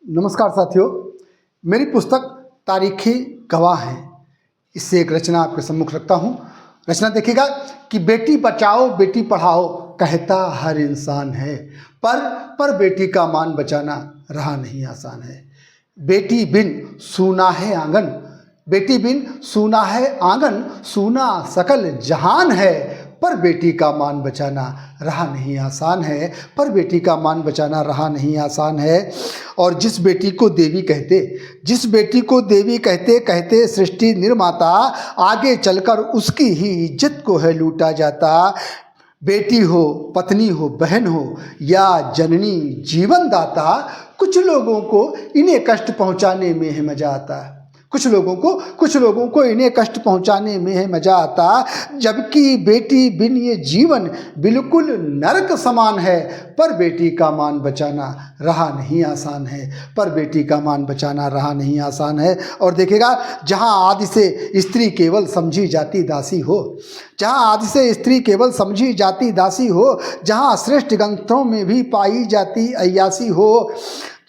नमस्कार साथियों, मेरी पुस्तक तारीखी गवाह है, इससे एक रचना आपके सम्मुख रखता हूँ। रचना देखिएगा कि बेटी बचाओ बेटी पढ़ाओ कहता हर इंसान है, पर बेटी का मान बचाना रहा नहीं आसान है। बेटी बिन सूना है आंगन, बेटी बिन सूना है आंगन, सूना सकल जहान है, पर बेटी का मान बचाना रहा नहीं आसान है, पर बेटी का मान बचाना रहा नहीं आसान है। और जिस बेटी को देवी कहते, जिस बेटी को देवी कहते कहते सृष्टि निर्माता, आगे चलकर उसकी ही इज्जत को है लूटा जाता। बेटी हो, पत्नी हो, बहन हो या जननी जीवन दाता, कुछ लोगों को इन्हें कष्ट पहुंचाने में है मजा आता है। कुछ लोगों को इन्हें कष्ट पहुंचाने में है मजा आता, जबकि बेटी बिन ये जीवन बिल्कुल नरक समान है, पर बेटी का मान बचाना रहा नहीं आसान है, पर बेटी का मान बचाना रहा नहीं आसान है। और देखिएगा, जहां आदि से स्त्री केवल समझी जाती दासी हो, जहां आदि से स्त्री केवल समझी जाती दासी हो, जहां श्रेष्ठ ग्रंथों में भी पाई जाती अय्यासी हो,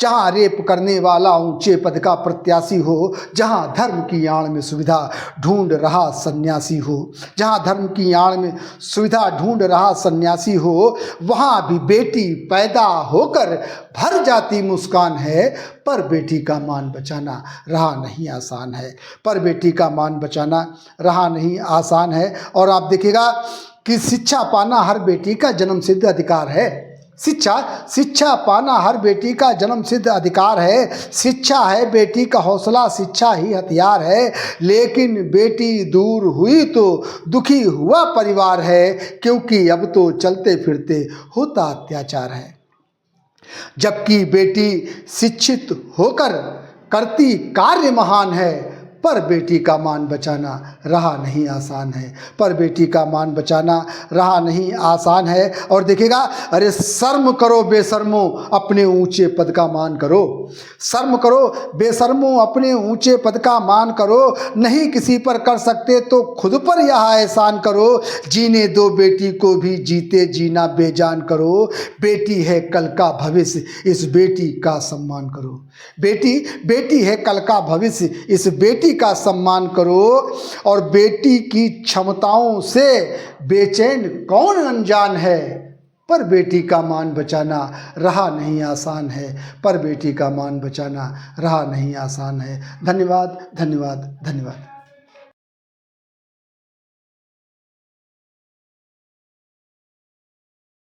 जहाँ रेप करने वाला ऊंचे पद का प्रत्याशी हो, जहाँ धर्म की आड़ में सुविधा ढूंढ रहा सन्यासी हो, जहाँ धर्म की आड़ में सुविधा ढूंढ रहा सन्यासी हो, वहाँ भी बेटी पैदा होकर भर जाती मुस्कान है, पर बेटी का मान बचाना रहा नहीं आसान है, पर बेटी का मान बचाना रहा नहीं आसान है। और आप देखिएगा कि शिक्षा पाना हर बेटी का जन्म सिद्ध अधिकार है। शिक्षा पाना हर बेटी का जन्म सिद्ध अधिकार है। शिक्षा है बेटी का हौसला, शिक्षा ही हथियार है। लेकिन बेटी दूर हुई तो दुखी हुआ परिवार है, क्योंकि अब तो चलते फिरते होता अत्याचार है। जबकि बेटी शिक्षित होकर करती कार्य महान है, पर बेटी का मान बचाना रहा नहीं आसान है, पर बेटी का मान बचाना रहा नहीं आसान है। और देखिएगा, अरे शर्म करो बेशर्मो अपने ऊंचे पद का मान करो, शर्म करो बेशर्मो अपने ऊंचे पद का मान करो, नहीं किसी पर कर सकते तो खुद पर यह एहसान करो, जीने दो बेटी को भी जीते जीना बेजान करो, बेटी है कल का भविष्य इस बेटी का सम्मान करो, बेटी है कल का भविष्य इस बेटी का सम्मान करो। और बेटी की क्षमताओं से बेचैन कौन अनजान है, पर बेटी का मान बचाना रहा नहीं आसान है, पर बेटी का मान बचाना रहा नहीं आसान है। धन्यवाद, धन्यवाद, धन्यवाद।